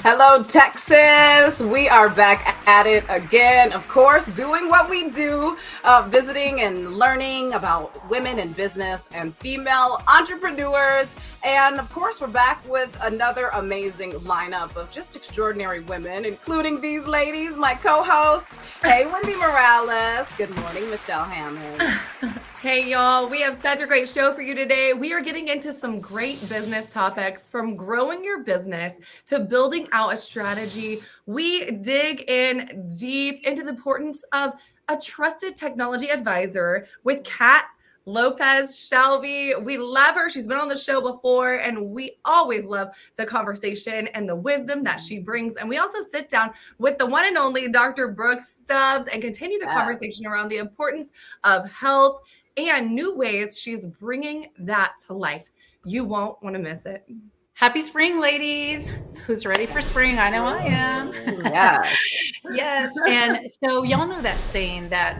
Hello, Texas. We are back at it again. Of course, doing what we do, visiting and learning about women in business and female entrepreneurs. And of course, we're back with another amazing lineup of just extraordinary women, including these ladies, my co-hosts. Hey, Wendy Morales. Good morning, Michelle Hammond. Hey, y'all. We have such a great show for you today. We are getting into some great business topics, from growing your business to building out a strategy. We dig in deep into the importance of a trusted technology advisor with Kat Lopez Shleby. We love her. She's been on the show before, and we always love the conversation and the wisdom that she brings. And we also sit down with the one and only Dr. Brooke Stubbs and continue the conversation around the importance of health and new ways she's bringing that to life. You won't want to miss it. Happy spring, ladies. Who's ready for spring? I know I am. Yeah. Yes. And so y'all know that saying that,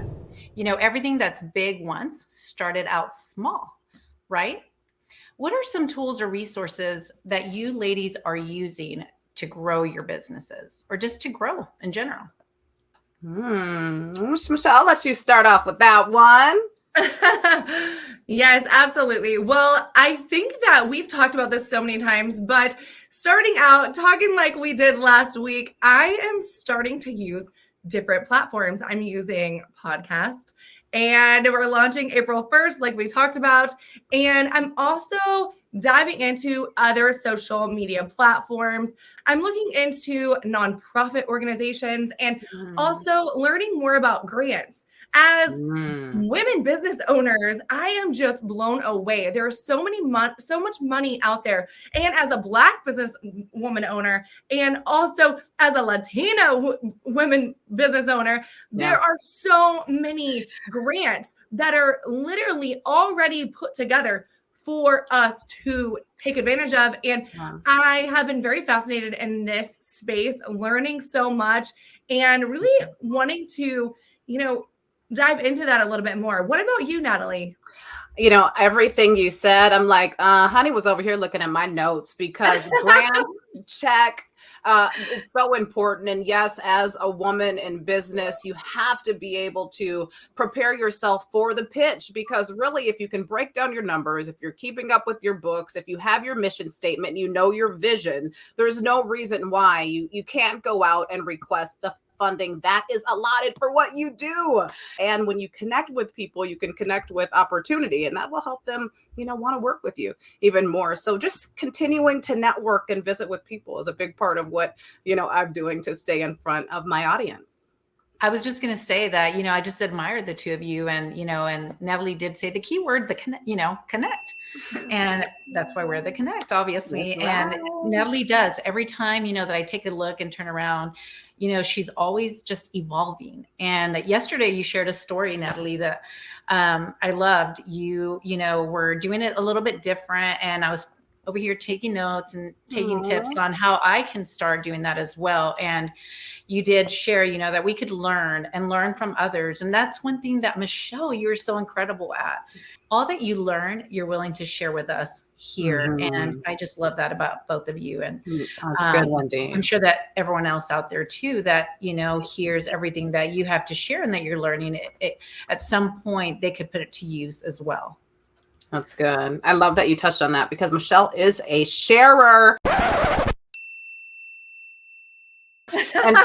everything that's big once started out small, right? What are some tools or resources that you ladies are using to grow your businesses, or just to grow in general? Michelle, I'll let you start off with that one. Yes, absolutely. Well, I think that we've talked about this so many times, but starting out talking like we did last week, I am starting to use different platforms. I'm using podcast, and we're launching April 1st, like we talked about. And I'm also diving into other social media platforms. I'm looking into nonprofit organizations and also learning more about grants. As women business owners, I am just blown away. There's so much money out there. And as a Black business woman owner, and also as a Latina women business owner, there are so many grants that are literally already put together for us to take advantage of. And I have been very fascinated in this space, learning so much and really wanting to, dive into that a little bit more. What about you, Natalie? Everything you said, I'm like, honey was over here looking at my notes, because grants, check, it's so important. And yes, as a woman in business, you have to be able to prepare yourself for the pitch, because really, if you can break down your numbers, if you're keeping up with your books, if you have your mission statement, your vision, there's no reason why you can't go out and request the funding that is allotted for what you do. And when you connect with people, you can connect with opportunity, and that will help them, want to work with you even more. So just continuing to network and visit with people is a big part of what, I'm doing to stay in front of my audience. I was just going to say that, I just admired the two of you, and, and Natalie did say the key word, connect. And that's why we're the Connect, obviously. And Natalie does every time, that I take a look and turn around, she's always just evolving. And yesterday you shared a story, Natalie, that I loved. You were doing it a little bit different. And I was over here taking notes and taking tips on how I can start doing that as well. And you did share, that we could learn from others. And that's one thing that, Michelle, you're so incredible at. All that you learn, you're willing to share with us here. And I just love that about both of you. And that's good, Wendy. I'm sure that everyone else out there too, that, hears everything that you have to share and that you're learning it, at some point they could put it to use as well. That's good. I love that you touched on that, because Michelle is a sharer. And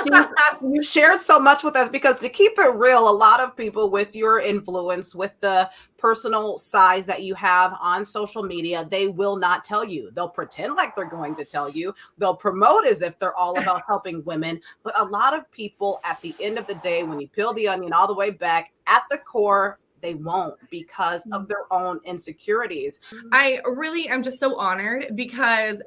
you shared so much with us, because to keep it real, a lot of people with your influence, with the personal size that you have on social media, they will not tell you. They'll pretend like they're going to tell you. They'll promote as if they're all about helping women. But a lot of people, at the end of the day, when you peel the onion all the way back, at the core, they won't, because of their own insecurities. I really am just so honored, because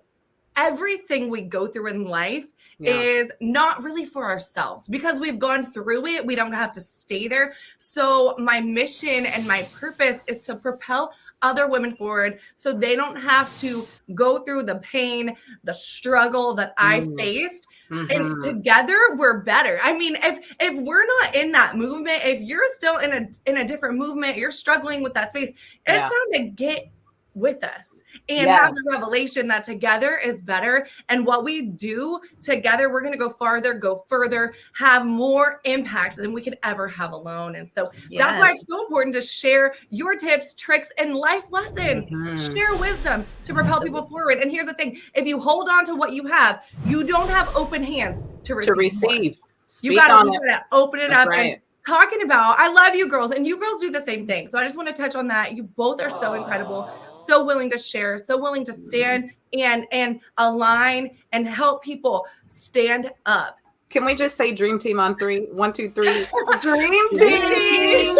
everything we go through in life is not really for ourselves, because we've gone through it. We don't have to stay there. So my mission and my purpose is to propel other women forward, so they don't have to go through the pain, the struggle that I faced. And together we're better. I mean, if we're not in that movement, if you're still in a different movement, you're struggling with that space, it's time to get with us and have the revelation that together is better. And what we do together, we're going to go farther, go further, have more impact than we could ever have alone. And so that's why it's so important to share your tips, tricks, and life lessons. Share wisdom to propel people forward. And here's the thing. If you hold on to what you have, you don't have open hands to receive. You got to open it up. And talking about, I love you girls, and you girls do the same thing. So I just want to touch on that. You both are so incredible, so willing to share, so willing to stand and align and help people stand up. Can we just say dream team on 3? 1, 2, 3. Dream team.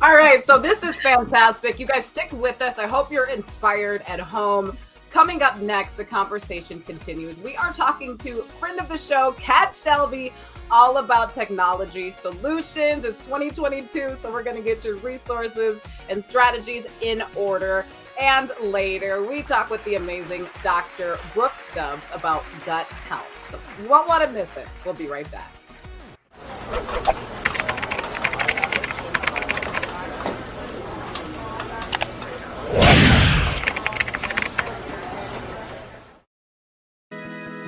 All right. So this is fantastic. You guys stick with us. I hope you're inspired at home. Coming up next, the conversation continues. We are talking to friend of the show, Kat Shelby, all about technology solutions. It's 2022, so we're going to get your resources and strategies in order. And later, we talk with the amazing Dr. Brooke Stubbs about gut health. So you won't want to miss it. We'll be right back.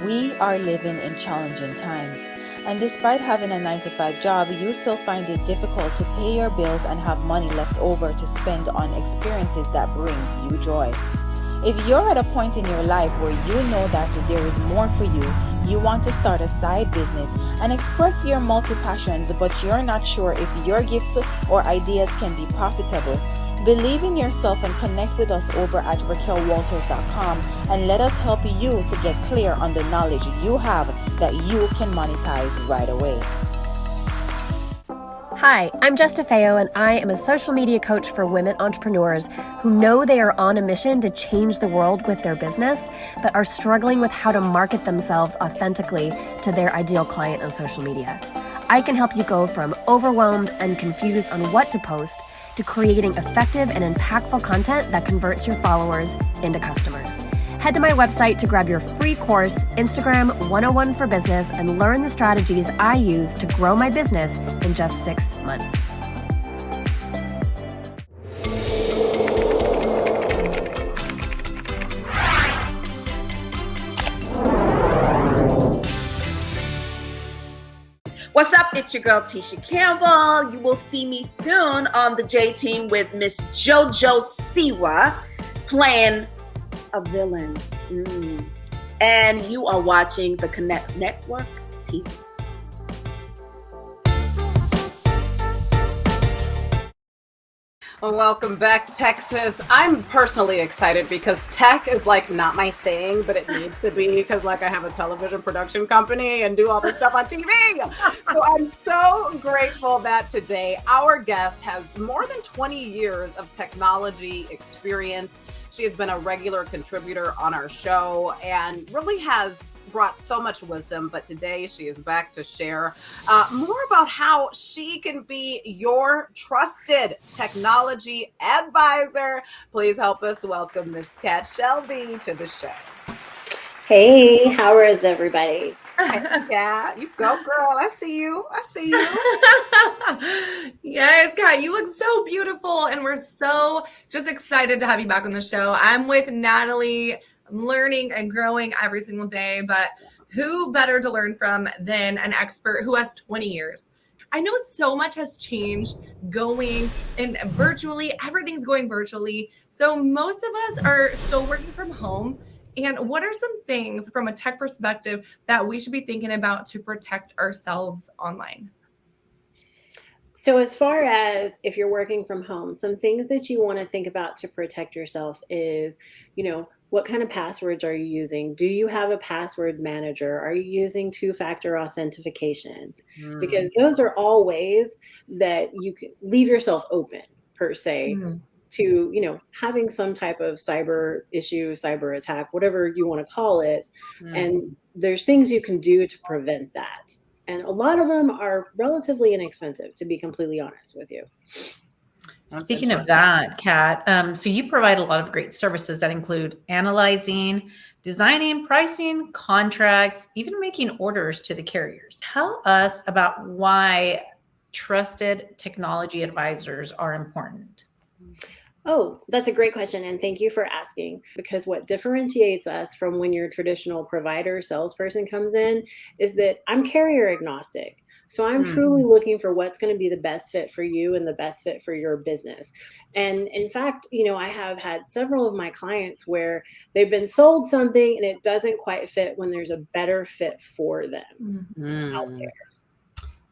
We are living in challenging times, and despite having a 9-to-5 job, you still find it difficult to pay your bills and have money left over to spend on experiences that brings you joy. If you're at a point in your life where you know that there is more for you, you want to start a side business and express your multi-passions, but you're not sure if your gifts or ideas can be profitable, believe in yourself and connect with us over at RaquelWalters.com and let us help you to get clear on the knowledge you have that you can monetize right away. Hi, I'm Jess DeFeo, and I am a social media coach for women entrepreneurs who know they are on a mission to change the world with their business, but are struggling with how to market themselves authentically to their ideal client on social media. I can help you go from overwhelmed and confused on what to post to creating effective and impactful content that converts your followers into customers. Head to my website to grab your free course, Instagram 101 for Business, and learn the strategies I use to grow my business in just 6 months. What's up? It's your girl, Tisha Campbell. You will see me soon on the J Team with Miss JoJo Siwa playing a villain. And you are watching the Connect Network TV. Well, welcome back, Texas. I'm personally excited because tech is like not my thing, but it needs to be because like I have a television production company and do all this stuff on TV. So I'm so grateful that today our guest has more than 20 years of technology experience. She has been a regular contributor on our show and really has brought so much wisdom, but today she is back to share more about how she can be your trusted technology advisor. Please help us welcome Miss Kat Shelby to the show. Hey, how is everybody? Hey, Kat, you go, girl. I see you. Yes, Kat, you look so beautiful, and we're so just excited to have you back on the show. I'm with Natalie. I'm learning and growing every single day, but who better to learn from than an expert who has 20 years? I know so much has changed going and virtually, everything's going virtually. So most of us are still working from home. And what are some things from a tech perspective that we should be thinking about to protect ourselves online? So as far as if you're working from home, some things that you want to think about to protect yourself is, what kind of passwords are you using? Do you have a password manager? Are you using two-factor authentication? Because those are all ways that you can leave yourself open, per se, to, having some type of cyber issue, cyber attack, whatever you want to call it. And there's things you can do to prevent that. And a lot of them are relatively inexpensive, to be completely honest with you. Speaking of that, Kat, so you provide a lot of great services that include analyzing, designing, pricing, contracts, even making orders to the carriers. Tell us about why trusted technology advisors are important. Oh, that's a great question. And thank you for asking. Because what differentiates us from when your traditional provider salesperson comes in is that I'm carrier agnostic. So I'm truly looking for what's going to be the best fit for you and the best fit for your business. And in fact, I have had several of my clients where they've been sold something and it doesn't quite fit when there's a better fit for them out there.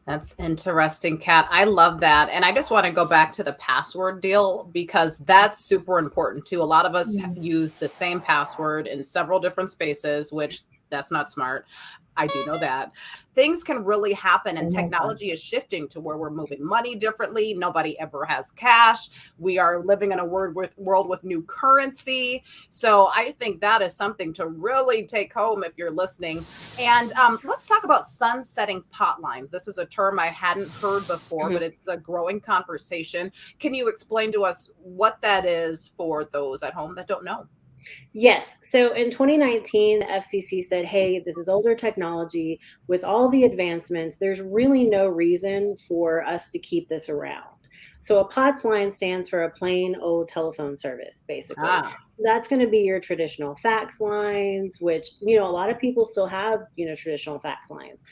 That's interesting, Kat. I love that. And I just want to go back to the password deal because that's super important too. A lot of us use the same password in several different spaces, which that's not smart. I do know that. Things can really happen and technology is shifting to where we're moving money differently. Nobody ever has cash. We are living in a world with new currency. So I think that is something to really take home if you're listening. And let's talk about sunsetting pot lines. This is a term I hadn't heard before, but it's a growing conversation. Can you explain to us what that is for those at home that don't know? Yes. So in 2019, the FCC said, hey, this is older technology. With all the advancements, there's really no reason for us to keep this around. So a POTS line stands for a plain old telephone service, basically. That's going to be your traditional fax lines, which, a lot of people still have, traditional fax lines.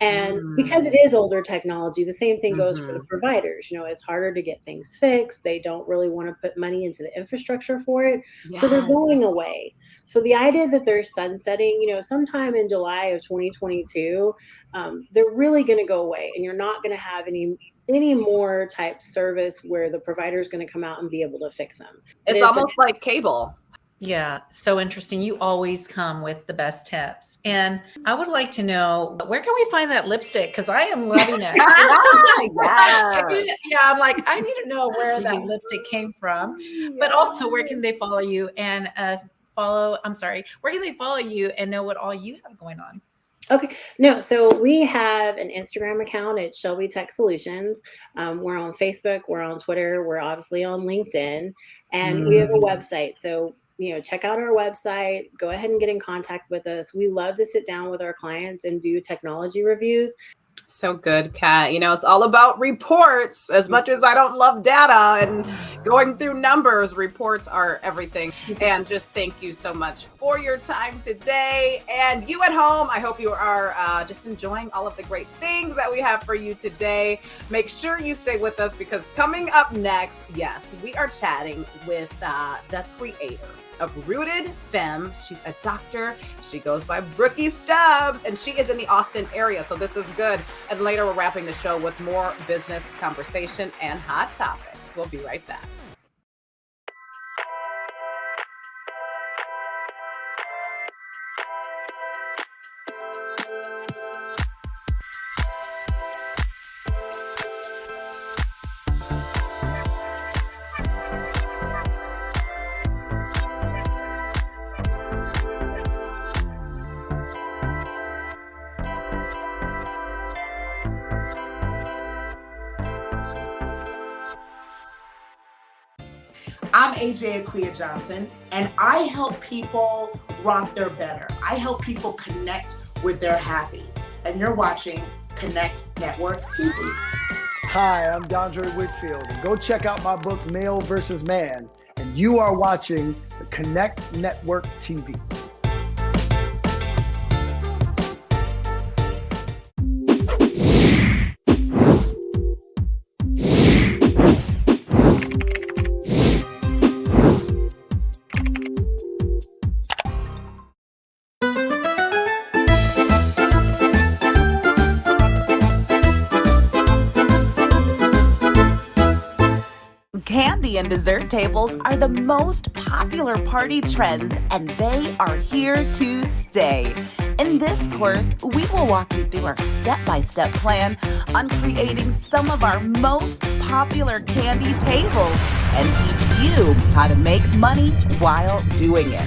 And because it is older technology, the same thing goes for the providers. It's harder to get things fixed. They don't really want to put money into the infrastructure for it. Yes. So they're going away. So the idea that they're sunsetting, sometime in July of 2022, they're really going to go away. And you're not going to have any more type service where the provider is going to come out and be able to fix them. It's almost like cable. Yeah, so interesting. You always come with the best tips. And I would like to know, where can we find that lipstick? Because I am loving it. I'm like, I need to know where that lipstick came from. But also, where can they follow you and where can they follow you and know what all you have going on? Okay. No, so we have an Instagram account at Shelby Tech Solutions. We're on Facebook, we're on Twitter, we're obviously on LinkedIn, and we have a website. So, check out our website, go ahead and get in contact with us. We love to sit down with our clients and do technology reviews. So good, Kat. It's all about reports. As much as I don't love data and going through numbers, reports are everything. And just thank you so much for your time today. And you at home, I hope you are just enjoying all of the great things that we have for you today. Make sure you stay with us because coming up next, yes, we are chatting with the creator of Rooted Femme. She's a doctor. She goes by Brooke Stubbs, and she is in the Austin area, so this is good. And later, we're wrapping the show with more business conversation and hot topics. We'll be right back. I'm AJ Aquia Johnson, and I help people rock their better. I help people connect with their happy. And you're watching Connect Network TV. Hi, I'm Dondre Whitfield, and go check out my book, Male vs. Man. And you are watching the Connect Network TV. Candy and dessert tables are the most popular party trends, and they are here to stay. In this course, we will walk you through our step-by-step plan on creating some of our most popular candy tables and teach you how to make money while doing it.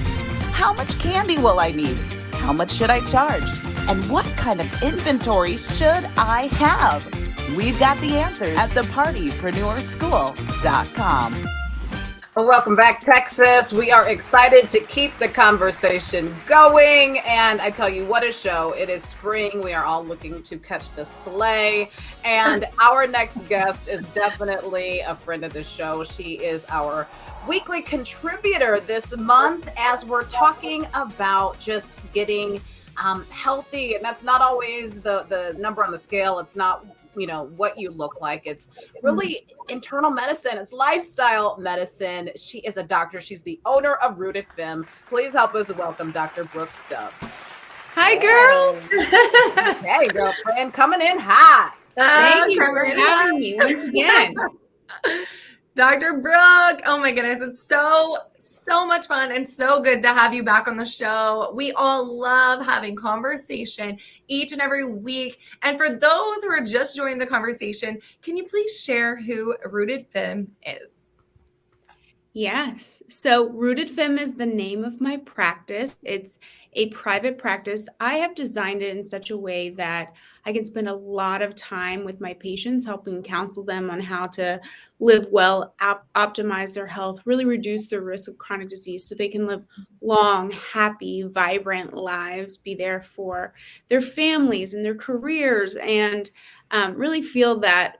How much candy will I need? How much should I charge? And what kind of inventory should I have? We've got the answers at thepartypreneurschool.com. Well, welcome back, Texas. We are excited to keep the conversation going. And I tell you what a show. It is spring. We are all looking to catch the sleigh. And our next guest is definitely a friend of the show. She is our weekly contributor this month as we're talking about just getting healthy. And that's not always the number on the scale. It's not what you look like. It's really internal medicine. It's lifestyle medicine. She is a doctor. She's the owner of Rooted Femme. Please help us welcome Dr. Brooke Stubbs. Hi, girls. Hey, girlfriend, coming in hot. Thank you for having me once again. Dr. Brooke, oh my goodness, it's so much fun and so good to have you back on the show. We all love having conversation each and every week. And for those who are just joining the conversation, can you please share who Rooted Femme is? Yes. So Rooted Femme is the name of my practice. It's a private practice. I have designed it in such a way that I can spend a lot of time with my patients, helping counsel them on how to live well, optimize their health, really reduce their risk of chronic disease so they can live long, happy, vibrant lives, be there for their families and their careers, and really feel that,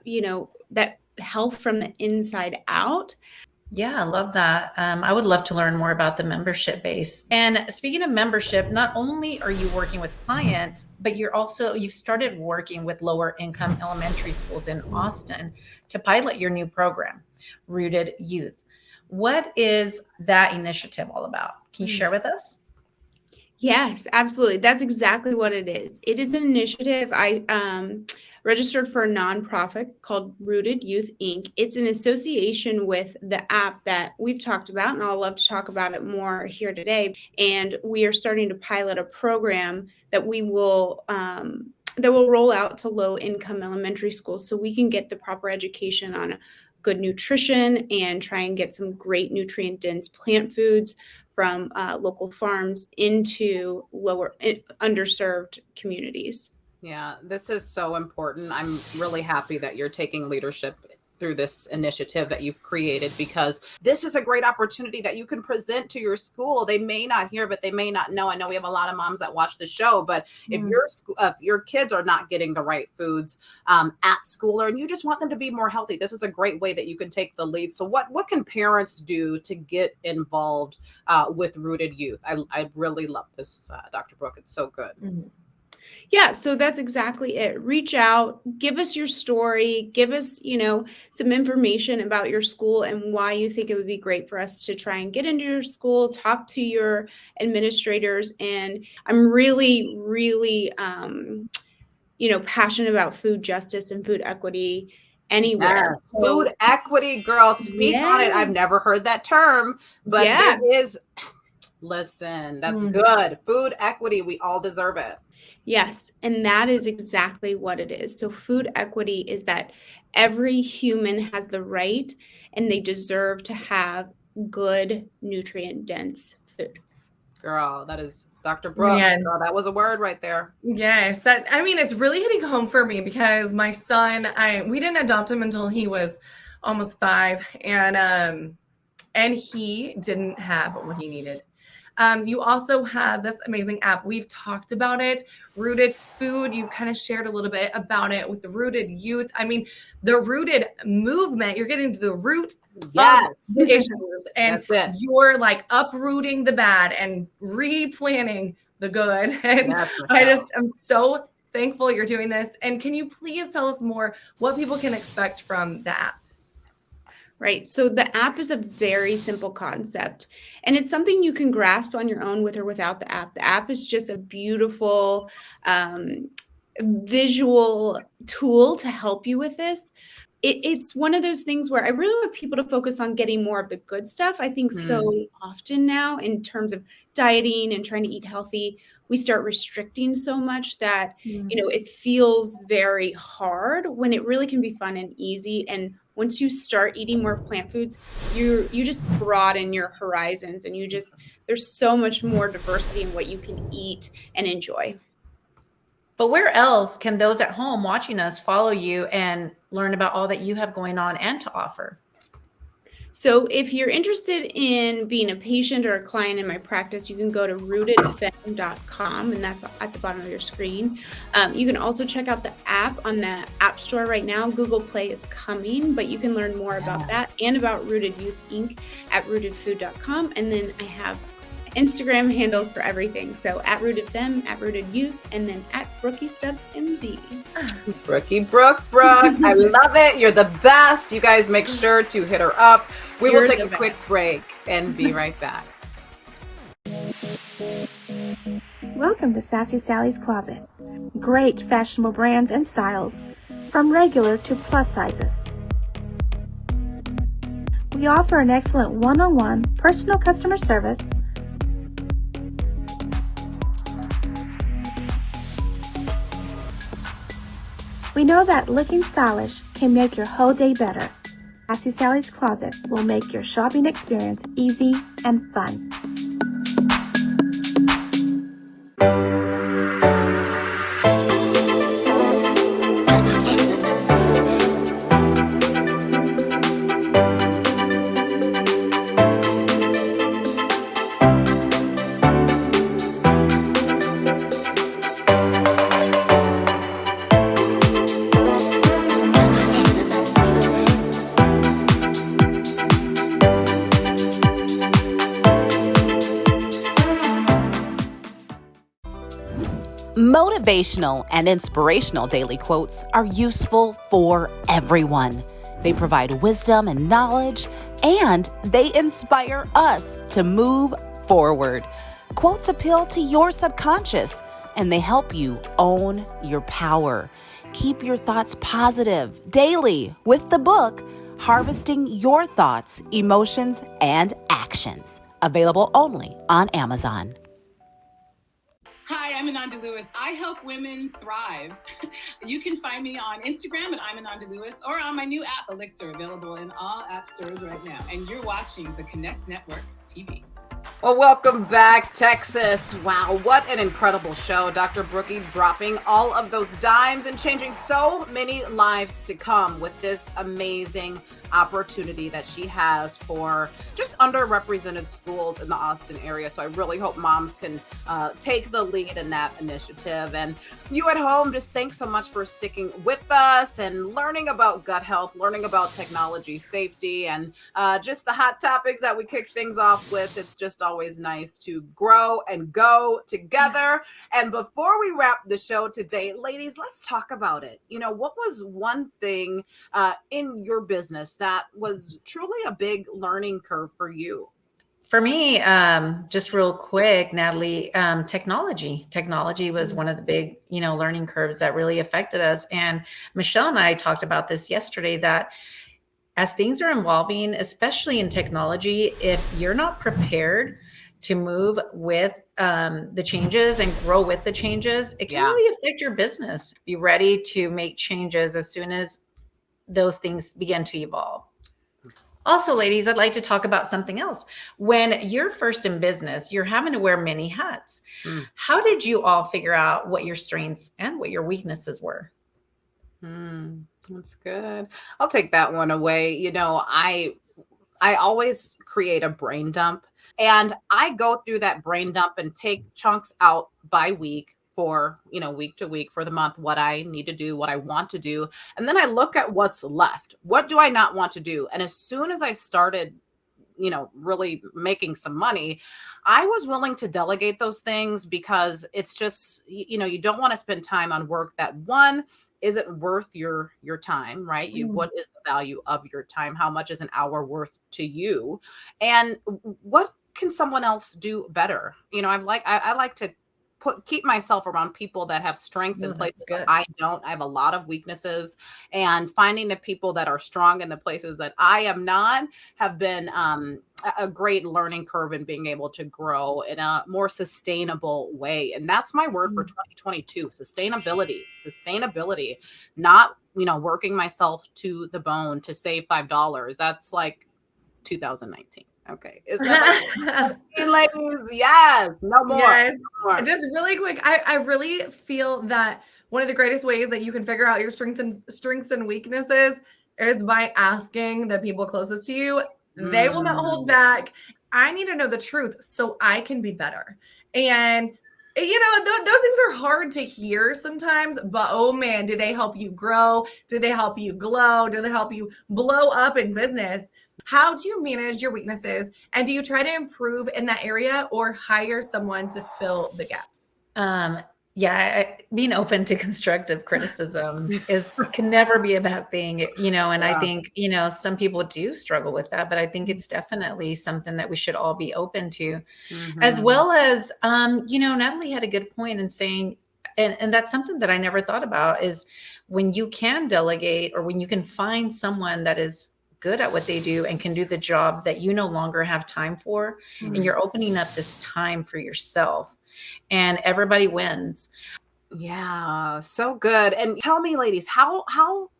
that health from the inside out. Yeah, I love that. I would love to learn more about the membership base. And speaking of membership, not only are you working with clients, but you've started working with lower income elementary schools in Austin to pilot your new program, Rooted Youth. What is that initiative all about? Can you share with us? Yes, absolutely. That's exactly what it is. It is an initiative. I registered for a nonprofit called Rooted Youth Inc. It's an association with the app that we've talked about, and I'll love to talk about it more here today. And we are starting to pilot a program that will roll out to low-income elementary schools so we can get the proper education on good nutrition and try and get some great nutrient-dense plant foods from local farms into underserved communities. Yeah, this is so important. I'm really happy that you're taking leadership through this initiative that you've created, because this is a great opportunity that you can present to your school. They may not hear, but they may not know. I know we have a lot of moms that watch the show, but if your kids are not getting the right foods at school, and you just want them to be more healthy, this is a great way that you can take the lead. So what can parents do to get involved with Rooted Youth? I really love this, Dr. Brooke. It's so good. Mm-hmm. Yeah, so that's exactly it. Reach out, give us your story, give us, some information about your school and why you think it would be great for us to try and get into your school, talk to your administrators. And I'm really, really, passionate about food justice and food equity anywhere. Yes. Food equity, girl, speak on it. I've never heard that term, but there is, listen, that's good. Food equity, we all deserve it. Yes, and that is exactly what it is. So food equity is that every human has the right and they deserve to have good, nutrient-dense food. Girl, that is Dr. Brooke. Girl, that was a word right there. Yes, it's really hitting home for me because my son, we didn't adopt him until he was almost 5, and he didn't have what he needed. You also have this amazing app. We've talked about it, Rooted Food. You kind of shared a little bit about it with the Rooted Youth. I mean, the Rooted movement, you're getting to the root of the issues, and you're like uprooting the bad and replanting the good. And I'm so thankful you're doing this. And can you please tell us more what people can expect from the app? Right. So the app is a very simple concept, and it's something you can grasp on your own with or without the app. The app is just a beautiful visual tool to help you with this. It's one of those things where I really want people to focus on getting more of the good stuff. I think so often now in terms of dieting and trying to eat healthy, we start restricting so much that, it feels very hard when it really can be fun and easy. And once you start eating more plant foods, you just broaden your horizons, and there's so much more diversity in what you can eat and enjoy. But where else can those at home watching us follow you and learn about all that you have going on and to offer? So if you're interested in being a patient or a client in my practice, you can go to rootedfemme.com, and that's at the bottom of your screen. You can also check out the app on the App Store right now. Google Play is coming, but you can learn more about that and about Rooted Youth Inc. at rootedfood.com. And then I have Instagram handles for everything. So at Rooted Femme, at Rooted Youth, and then at Brooke Stubbs MD. Brooke. I love it. You're the best. You guys make sure to hit her up. We will take a quick break and be right back. Welcome to Sassy Sally's Closet. Great fashionable brands and styles, from regular to plus sizes. We offer an excellent one-on-one personal customer service, we know that looking stylish can make your whole day better. Sassy Sally's Closet will make your shopping experience easy and fun. Motivational and inspirational daily quotes are useful for everyone. They provide wisdom and knowledge, and they inspire us to move forward. Quotes appeal to your subconscious, and they help you own your power. Keep your thoughts positive daily with the book, Harvesting Your Thoughts, Emotions, and Actions. Available only on Amazon. Hi, I'm Ananda Lewis. I help women thrive. You can find me on Instagram at I'm Ananda Lewis or on my new app, Elixir, available in all app stores right now. And you're watching the Connect Network TV. Well, welcome back, Texas. Wow, what an incredible show. Dr. Brookie dropping all of those dimes and changing so many lives to come with this amazing opportunity that she has for just underrepresented schools in the Austin area. So I really hope moms can take the lead in that initiative. And you at home, just thanks so much for sticking with us and learning about gut health, learning about technology safety, and just the hot topics that we kick things off with. It's just always nice to grow and go together. And before we wrap the show today, ladies, let's talk about it. You know, what was one thing in your business that was truly a big learning curve for you? For me, just real quick, Natalie, technology was one of the big, learning curves that really affected us. And Michelle and I talked about this yesterday, that as things are evolving, especially in technology, if you're not prepared to move with the changes and grow with the changes, it can really affect your business. Be ready to make changes as soon as those things begin to evolve. Also, ladies, I'd like to talk about something else. When you're first in business, you're having to wear many hats. How did you all figure out what your strengths and what your weaknesses were? That's good. I'll take that one away. You know, I always create a brain dump, and I go through that brain dump and take chunks out by week for, week to week for the month, what I need to do, what I want to do. And then I look at what's left. What do I not want to do? And as soon as I started, really making some money, I was willing to delegate those things, because it's just, you don't want to spend time on work that, one, isn't worth your time, right? What is the value of your time? How much is an hour worth to you? And what can someone else do better? I like to keep myself around people that have strengths in places that I don't. I have a lot of weaknesses, and finding the people that are strong in the places that I am not have been a great learning curve in being able to grow in a more sustainable way. And that's my word for 2022, sustainability, not, working myself to the bone to save $5. That's like 2019. Okay. Is that ladies? Yes. No more. Yes. No more. Just really quick, I really feel that one of the greatest ways that you can figure out your strengths and weaknesses is by asking the people closest to you. They will not hold back. I need to know the truth so I can be better. And those things are hard to hear sometimes, but oh man, do they help you grow? Do they help you glow? Do they help you blow up in business? How do you manage your weaknesses? And do you try to improve in that area or hire someone to fill the gaps? Being open to constructive criticism can never be a bad thing, and I think, some people do struggle with that, but I think it's definitely something that we should all be open to, as well as, Natalie had a good point in saying, and that's something that I never thought about, is when you can delegate or when you can find someone that is good at what they do and can do the job that you no longer have time for, and you're opening up this time for yourself. And everybody wins. Yeah, so good. And tell me, ladies, how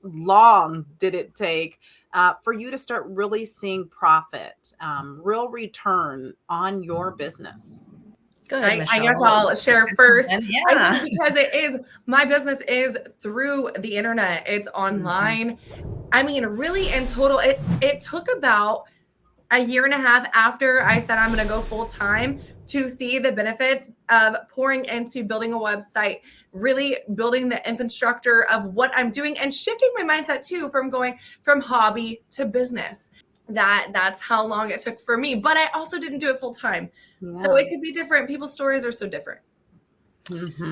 long did it take for you to start really seeing profit, real return on your business? Good, I guess I'll share first. Yeah. I think because my business is through the internet. It's online. I mean, really in total, it took about a year and a half after I said I'm going to go full time to see the benefits of pouring into building a website, really building the infrastructure of what I'm doing and shifting my mindset too, from going from hobby to business. That's how long it took for me, but I also didn't do it full time. So it could be different. People's stories are so different.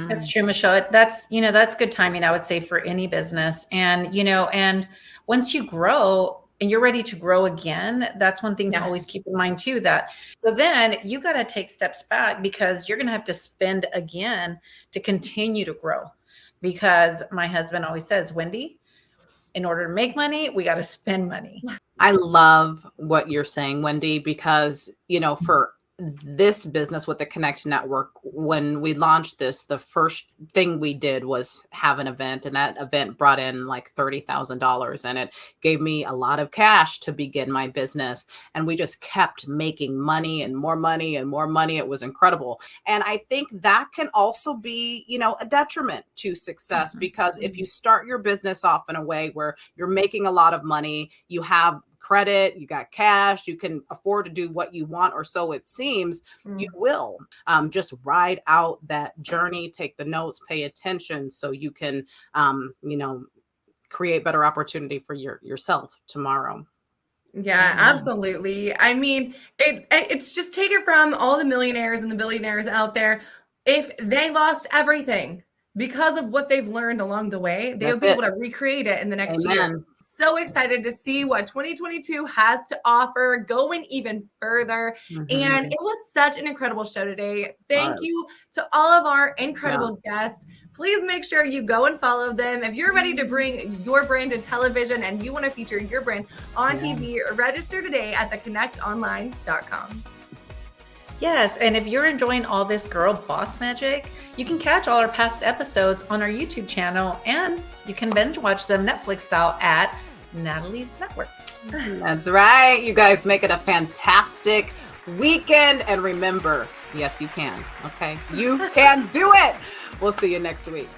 That's true, Michelle. That's good timing, I would say, for any business. And, and once you grow, and you're ready to grow again, that's one thing to always keep in mind too, so then you got to take steps back, because you're going to have to spend again to continue to grow. Because my husband always says, Wendy, in order to make money, we got to spend money. I love what you're saying, Wendy, because, for this business with the Connect Network, when we launched this, the first thing we did was have an event, and that event brought in like $30,000, and it gave me a lot of cash to begin my business. And we just kept making money and more money and more money. It was incredible. And I think that can also be, a detriment to success, because if you start your business off in a way where you're making a lot of money, you have credit, you got cash, you can afford to do what you want, or so it seems, you will just ride out that journey, take the notes, pay attention, so you can, create better opportunity for yourself tomorrow. Yeah, absolutely. I mean, it's just take it from all the millionaires and the billionaires out there. If they lost everything because of what they've learned along the way, they'll be able to recreate it in the next year. So excited to see what 2022 has to offer, going even further. And it was such an incredible show today. Thank you to all of our incredible guests. Please make sure you go and follow them. If you're ready to bring your brand to television and you want to feature your brand on TV, register today at theconnectonline.com. Yes, and if you're enjoying all this girl boss magic, you can catch all our past episodes on our YouTube channel, and you can binge watch them Netflix style at Natalie's Network. That's right. You guys make it a fantastic weekend, and remember, yes, you can. Okay, you can do it. We'll see you next week.